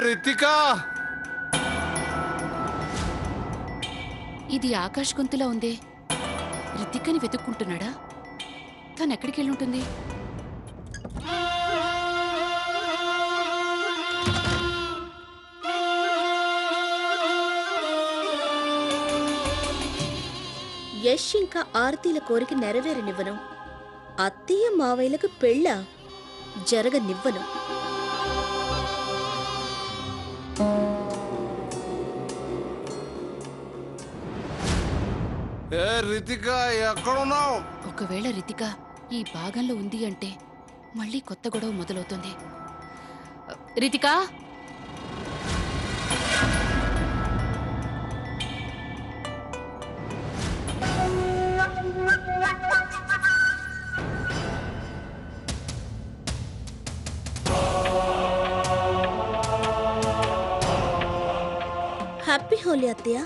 రితికా, ఇది ఆకాష్ గొంతులా ఉందే. రితికని వెతుక్కుంటున్నాడా? తను ఎక్కడికి వెళ్ళుంటుంది? యష్ ఇంకా ఆర్తీల కోరిక నెరవేరనివ్వను. అత్తయ్య మావయ్యలకు పెళ్ళ జరగనివ్వను. రితికా ఎక్కడున్నావు? ఒకవేళ రితిక ఈ భాగంలో ఉంది అంటే మళ్ళీ కొత్త గొడవ మొదలవుతుంది. రితిక, హ్యాపీ హోలీ అత్తయ్య.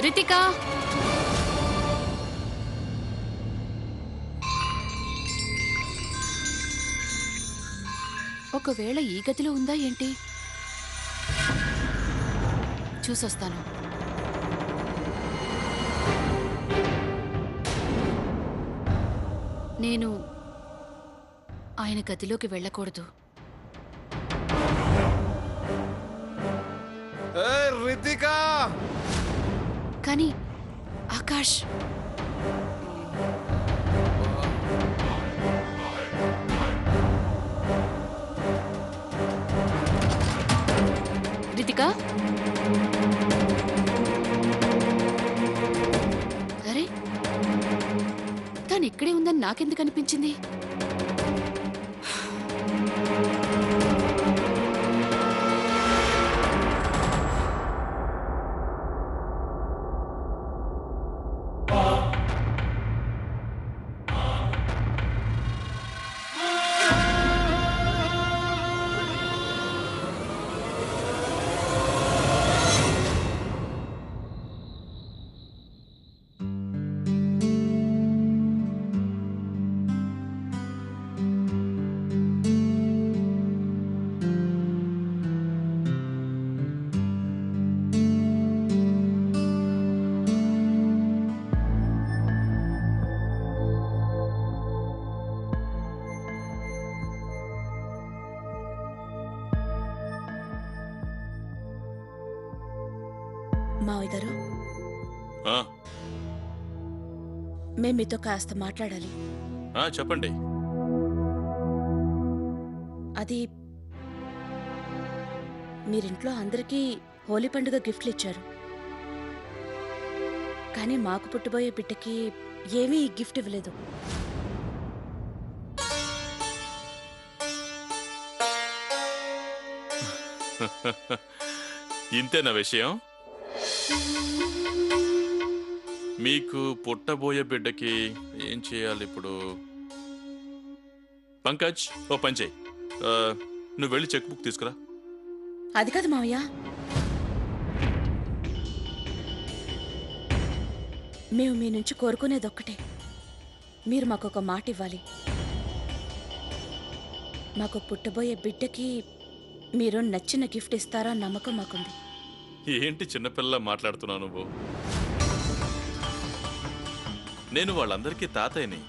రితిక, ఒకవేళ ఈ గదిలో ఉందా ఏంటి? చూసొస్తాను. నేను ఆయన గదిలోకి వెళ్ళకూడదు. రితికా, కానీ ఆకాష్, రితిక, అరే తను ఇక్కడే ఉందని నాకెందుకు అనిపించింది? మావయ్య గారు, మేము మీతో కాస్త మాట్లాడాలి. చెప్పండి. అది మీరింట్లో అందరికీ హోలీ పండుగ గిఫ్ట్లు ఇచ్చారు, కానీ మాకు పుట్టబోయే బిడ్డకి ఏమీ గిఫ్ట్ ఇవ్వలేదు. ఇంతేనా విషయం? మీకు పుట్టబోయే బిడ్డకి ఏం చేయాలి ఇప్పుడు? పంకజ్, ఓ పని చేయి, నువ్వు వెళ్ళి చెక్ బుక్ తీసుకురా. అది కాదు మావయ్య, మేము మీ నుంచి కోరుకునేది ఒక్కటే. మీరు మాకొక మాట ఇవ్వాలి. మాకు పుట్టబోయే బిడ్డకి మీరు నచ్చిన గిఫ్ట్ ఇస్తారా నమ్మకం మాకుంది. ఏంటి చిన్నపిల్ల మాట్లాడుతున్నావు నువ్వు? నేను వాళ్ళందరికీ తాతయ్యని.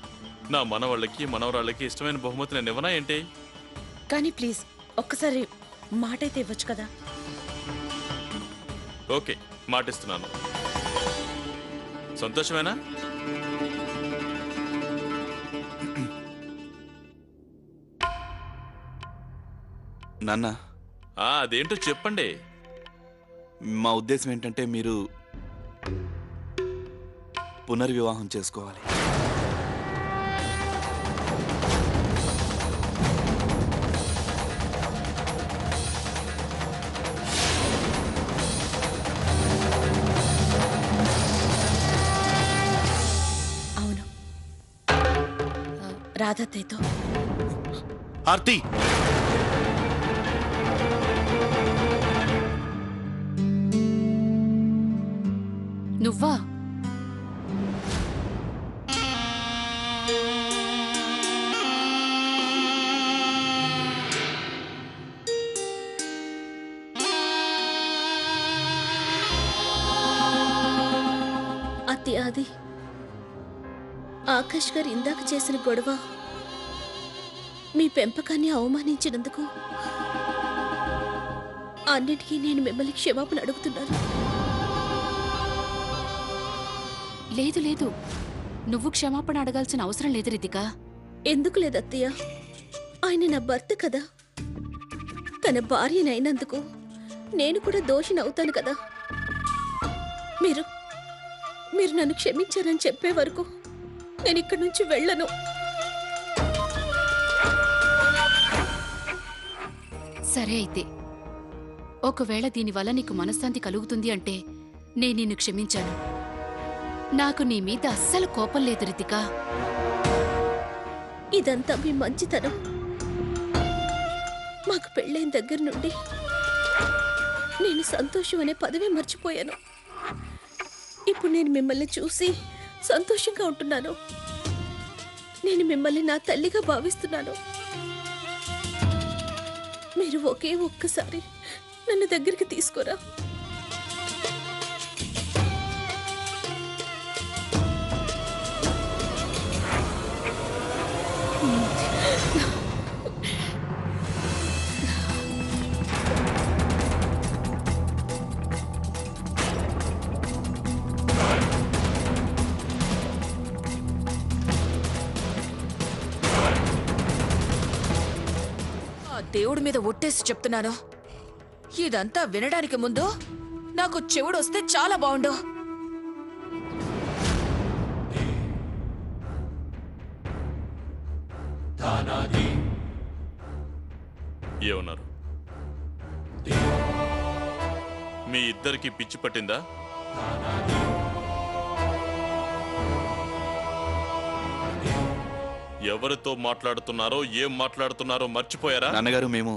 నా మనవాళ్ళకి మనవరాళ్ళకి ఇష్టమైన బహుమతి నేను ఇవ్వనా ఏంటి? కానీ ప్లీజ్ ఒక్కసారి మాట అయితే ఇవ్వచ్చు కదా. ఓకే, మాటిస్తున్నాను. సంతోషమేనా? నాన్న, అదేంటో చెప్పండి. మా ఉద్దేశం ఏంటంటే మీరు పునర్వివాహం చేసుకోవాలి. అవును, రాధత్తయ్యతో. ఆర్తి, నువ్వా? అతి అది ఆకాష్ గారు ఇందాక చేసిన గొడవ మీ పెంపకాన్ని అవమానించినందుకు అన్నిటికీ నేను మిమ్మల్ని క్షమాపణ అడుగుతున్నాను. లేదు లేదు, నువ్వు క్షమాపణ అడగాల్సిన అవసరం లేదు రితిక. ఎందుకు లేదు అత్తయ్య? ఆయన నా భర్త కదా. తన భార్యనైనందుకు నేను కూడా దోషినవుతాను కదా. మీరు మీరు నన్ను క్షమించారని చెప్పే వరకు నేను ఇక్కడి నుంచి వెళ్ళను. సరే అయితే, ఒకవేళ దీనివల్ల నీకు మనశ్శాంతి కలుగుతుంది అంటే నేను నిన్ను క్షమించాను. నాకు నీ మీద అస్సలు కోపం లేదు రితిక. ఇదంతా మీ మంచితనం. మాకు పెళ్ళైన దగ్గర నుండి నేను సంతోషం అనే పదవి మర్చిపోయాను. ఇప్పుడు నేను మిమ్మల్ని చూసి సంతోషంగా ఉంటున్నాను. నేను మిమ్మల్ని నా తల్లిగా భావిస్తున్నాను. మీరు ఒకే ఒక్కసారి నన్ను దగ్గరికి తీసుకోరా. దేవుడి మీద ఒట్టేసి చెప్తున్నాను, ఇదంతా వినడానికి ముందు నాకు చెవుడొస్తే చాలా బాగుండు. ఏమన్నారు? మీ ఇద్దరికి పిచ్చి పట్టిందా? ఎవరితో మాట్లాడుతున్నారో ఏం మాట్లాడుతున్నారో మర్చిపోయారా? నాన్నగారు, మేము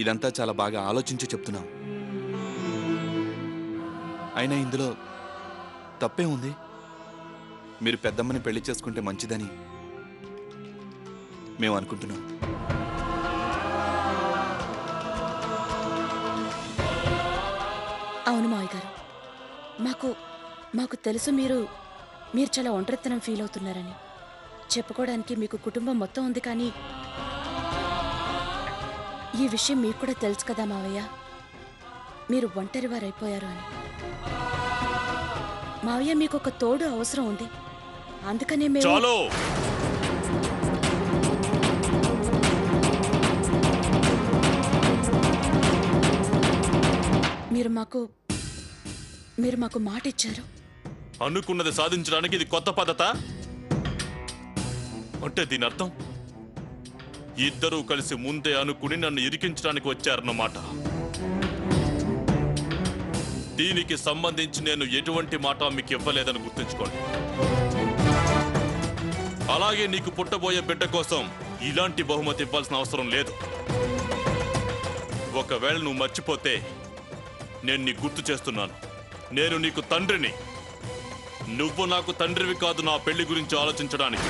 ఇదంతా చాలా బాగా ఆలోచించి చెప్తున్నాం. అయినా ఇందులో తప్పే ఉంది. మీరు పెద్దమ్మని పెళ్లి చేసుకుంటే మంచిదని మేము అనుకుంటున్నాం. అవును మావయ్య గారు, మాకు తెలుసు మీరు చాలా ఒంటరితనం ఫీల్ అవుతున్నారని. చెప్పుకోవడానికి మీకు కుటుంబం మొత్తం ఉంది, కానీ ఈ విషయం మీకు కూడా తెలుసు కదా మావయ్య, మీరు ఒంటరి వారైపోయారు అని. మావయ్య, మీకు ఒక తోడు అవసరం ఉంది. అందుకనే మేము చాలు. మీరు మాకు మాట ఇచ్చారు. అనుకున్నది సాధించడానికి ఇది కొత్త పద్ధత అంటే దీని అర్థం ఇద్దరూ కలిసి ముందే అనుకుని నన్ను ఇరికించడానికి వచ్చారన్నమాట. దీనికి సంబంధించి నేను ఎటువంటి మాట మీకు ఇవ్వలేదని గుర్తుంచుకోండి. అలాగే నీకు పుట్టబోయే బిడ్డ కోసం ఇలాంటి బహుమతి ఇవ్వాల్సిన అవసరం లేదు. ఒకవేళ నువ్వు మర్చిపోతే నేను నీకు గుర్తు చేస్తున్నాను, నేను నీకు తండ్రిని. నువ్వు నాకు తండ్రివి కాదు నా పెళ్లి గురించి ఆలోచించడానికి.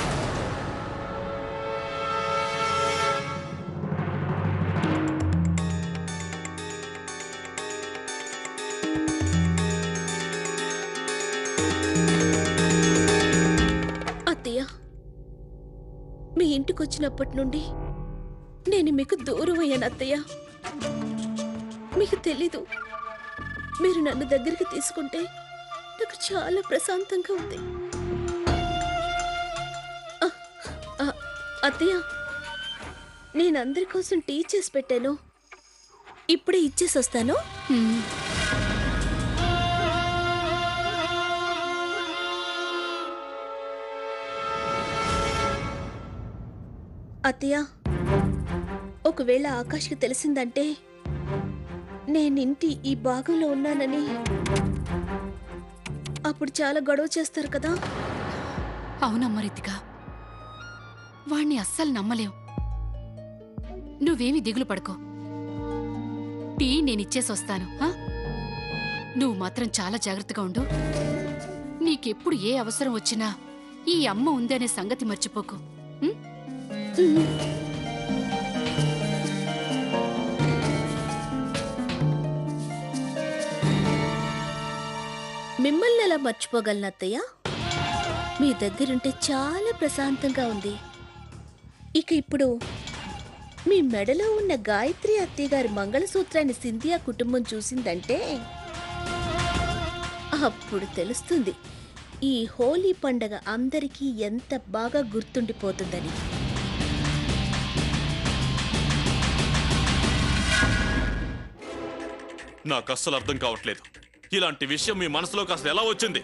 అత్తయ్య, మీ ఇంటికి వచ్చినప్పటి నుండి నేను మీకు దూరం అయ్యాను అత్తయ్య. మీకు తెలీదు, మీరు నన్ను దగ్గరికి తీసుకుంటే నాకు చాలా ప్రశాంతంగా ఉంది. అత్తయ్య, నేనందరి కోసం టీ చేసి పెట్టాను. ఇప్పుడే ఇచ్చేసి వస్తాను. హ్మ్. అత్తయ్య, ఒకవేళ ఆకాష్కి తెలిసిందంటే నేనింటి ఈ భాగంలో ఉన్నానని అప్పుడు చాలా గొడవ చేస్తారు కదా. అవునమ్మా రితిక, వాణ్ణి అస్సలు నమ్మలేం. నువ్వేమి దిగులు పడుకో. టీ నేనిచ్చేసి వస్తాను. ఆ? నువ్వు మాత్రం చాలా జాగ్రత్తగా ఉండు. నీకెప్పుడు ఏ అవసరం వచ్చినా ఈ అమ్మ ఉంది అనే సంగతి మర్చిపోకు. ఉం? మిమ్మల్ని ఎలా మర్చిపోగలను అత్తయ్య? మీ దగ్గరుంటే చాలా ప్రశాంతంగా ఉంది. ఇక ఇప్పుడు మీ మెడలో ఉన్న గాయత్రి అత్తయ్య గారి మంగళసూత్రాన్ని సింధియా కుటుంబం చూసిందంటే అప్పుడు తెలుస్తుంది ఈ హోలీ పండగ అందరికీ ఎంత బాగా గుర్తుండిపోతుందని. నాకు అస్సలు అర్థం కావట్లేదు. ఇలాంటి విషయం మీ మనసులోకి అసలు ఎలా వచ్చింది?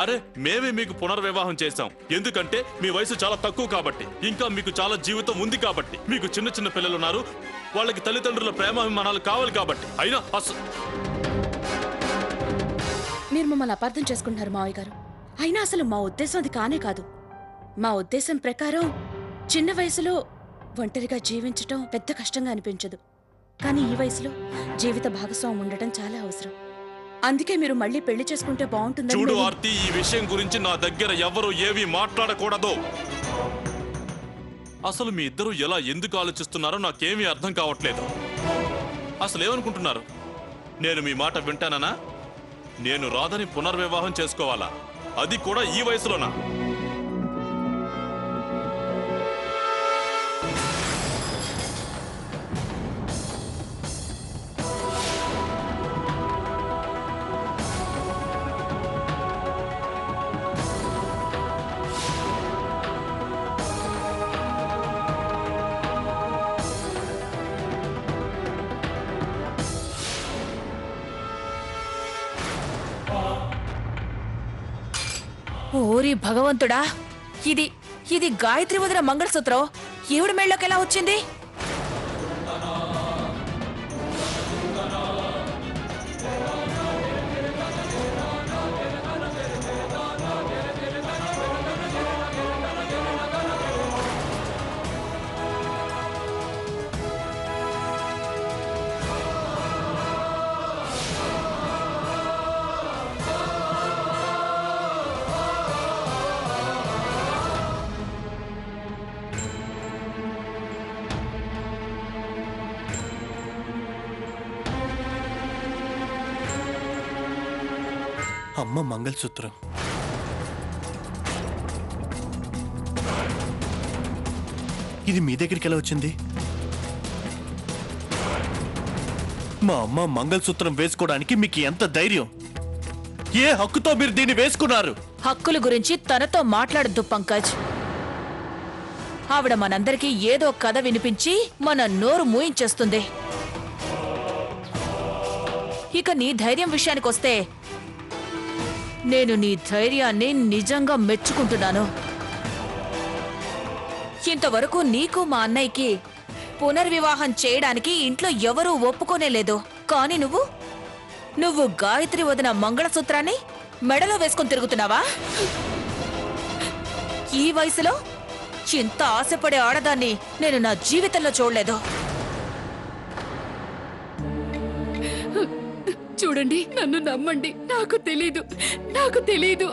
అరే, మేమే మీకు పునర్వివాహం చేశాం. ఎందుకంటే మీ వయసు చాలా తక్కువ కాబట్టి, ఇంకా మీకు చాలా జీవితం ఉంది కాబట్టి, మీకు చిన్న చిన్న పిల్లలు ఉన్నారు, వాళ్ళకి తల్లిదండ్రుల ప్రేమాభిమానాలు కావాలి కాబట్టి. అయినా మీరు మమ్మల్ని అపార్థం చేసుకుంటున్నారు మావయ్య గారు. అయినా అసలు మా ఉద్దేశం అది కానే కాదు. మా ఉద్దేశం ప్రకారం చిన్న వయసులో ఒంటరిగా జీవించటం పెద్ద కష్టంగా అనిపించదు. కానీ ఈ వయసులో జీవిత భాగస్వామి ఉండటం చాలా అవసరం. అందుకే మీరు మళ్ళీ పెళ్లి చేసుకుంటే బాగుంటుంది. చూడు ఆర్తి, ఈ విషయం గురించి నా దగ్గర ఎవరు ఏవి మాట్లాడకూడదు. అసలు మీ ఇద్దరు ఎలా ఎందుకు ఆలోచిస్తున్నారో నాకేమీ అర్థం కావట్లేదు. అసలు ఏమనుకుంటున్నారు? నేను మీ మాట వింటానా? నేను రాధని పునర్వివాహం చేసుకోవాలా? అది కూడా ఈ వయసులోనా? ఓరి భగవంతుడా, ఇది ఇది గాయత్రి వదిన మంగళసూత్రం ఈవిడ మెళ్ళలోకి ఎలా వచ్చింది? అమ్మ మంగళసూత్రం. ఇది మీ దగ్గరికి ఎలా వచ్చింది? మా అమ్మ మంగళసూత్రం వేసుకోవడానికి మీకు ఎంత ధైర్యం? ఏ హక్కుతో మీరు దీన్ని వేసుకున్నారు? హక్కుల గురించి తనతో మాట్లాడద్దు పంకజ్. ఆవిడ మనందరికీ ఏదో కథ వినిపించి మన నోరు మూయించేస్తుంది. ఇక నీ ధైర్యం విషయానికొస్తే నేను నీ ధైర్యాన్ని నిజంగా మెచ్చుకుంటున్నాను. ఇంతవరకు నీకు మా అన్నయ్యకి పునర్వివాహం చేయడానికి ఇంట్లో ఎవరూ ఒప్పుకోనేలేదు. కానీ నువ్వు గాయత్రి వదిన మంగళసూత్రాన్ని మెడలో వేసుకుని తిరుగుతున్నావా? ఈ వయసులో ఇంత ఆశపడే ఆడదాన్ని నేను నా జీవితంలో చూడలేదు. చూడండి, నన్ను నమ్మండి. నాకు తెలీదు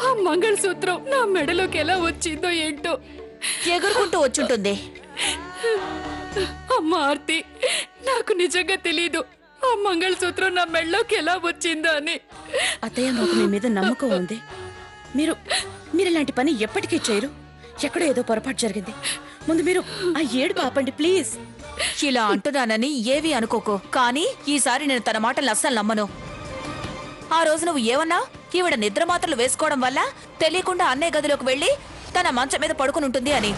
ఆ మంగళసూత్రం నా మెడలోకి ఎలా వచ్చిందో ఏంటో. ఎగురుకుంటూ వచ్చుంటుంది. అమ్మ ఆర్తి, నాకు నిజంగా తెలీదు ఆ మంగళసూత్రం నా మెడలోకి ఎలా వచ్చిందో అని. అత్తయ్య, మాకు మీ మీద నమ్మకం ఉంది. మీరు ఇలాంటి పని ఎప్పటికీ చేయరు. ఎక్కడో ఏదో పొరపాటు జరిగింది. ముందు మీరు ఆ ఏడుపు ఆపండి ప్లీజ్. ఇలా అంటున్నానని ఏవి అనుకోకు, కానీ ఈసారి నేను తన మాటలు అస్సలు నమ్మను. ఆ రోజు నువ్వు ఏమన్నా, ఈవిడ నిద్ర మాత్రలు వేసుకోవడం వల్ల తెలియకుండా అన్నయ్య గదిలోకి వెళ్లి తన మంచం మీద పడుకుని ఉంటుంది అని.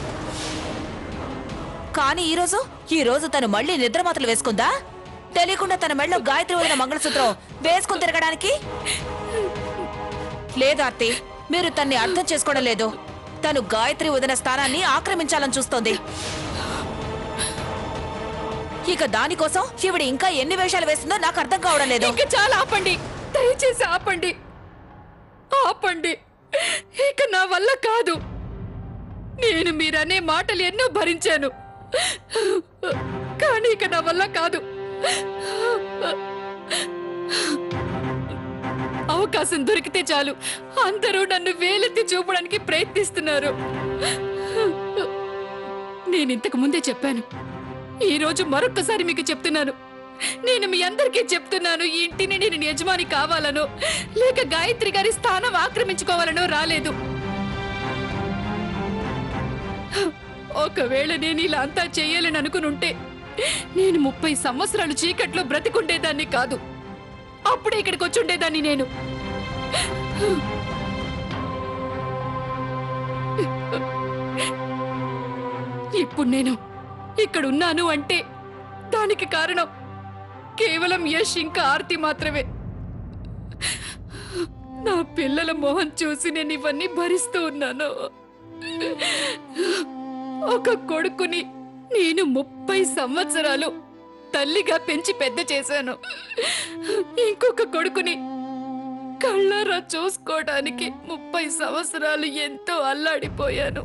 కానీ ఈ రోజు తను మళ్ళీ నిద్రమాతలు వేసుకుందా? తెలియకుండా తన మెడలో గాయత్రి వదిన మంగళసూత్రం వేసుకుని తిరగడానికి? లేదు ఆర్తి, మీరు తన్ని అర్థం చేసుకోవడం లేదు. తను గాయత్రి వదిన స్థానాన్ని ఆక్రమించాలని చూస్తోంది. ఇక దానికోసం ఈవిడ ఇంకా ఎన్ని వేషాలు వేస్తుందో నాకు అర్థం కావడం లేదు. ఇక చాలా ఆపండి, దయచేసి ఆపండి, ఆపండి. ఇక నా వల్ల కాదు. నేను మీరనే మాటలు ఎన్నో భరించాను, కానీ ఇక నా వల్ల కాదు. అవకాశం దొరికితే చాలు అందరూ నన్ను వేలెత్తి చూపడానికి ప్రయత్నిస్తున్నారు. నేను ఇంతకు ముందే చెప్పాను, ఈ రోజు మరొక్కసారి మీకు చెప్తున్నాను. నేను మీ అందరికీ చెప్తున్నాను, ఈ ఇంటిని నేను యజమాని కావాలనో లేక గాయత్రి గారి స్థానం ఆక్రమించుకోవాలనో రాలేదు. ఒకవేళ నేను ఇలా అంతా చెయ్యాలని అనుకునుంటే నేను 30 సంవత్సరాలు చీకట్లో బ్రతికుండేదాన్ని కాదు. అప్పుడే ఇక్కడికి వచ్చి ఉండేదాన్ని నేను. ఇప్పుడు నేను ఇక్కడ ఉన్నాను అంటే దానికి కారణం కేవలం యష్ ఇంకా ఆర్తి మాత్రమే. నా పిల్లల మొహం చూసి నేను ఇవన్నీ భరిస్తూ ఉన్నాను. ఒక కొడుకుని నేను 30 సంవత్సరాలు తల్లిగా పెంచి పెద్ద చేశాను. ఇంకొక కొడుకుని కళ్ళారా చూసుకోవడానికి 30 సంవత్సరాలు ఎంతో అల్లాడిపోయాను.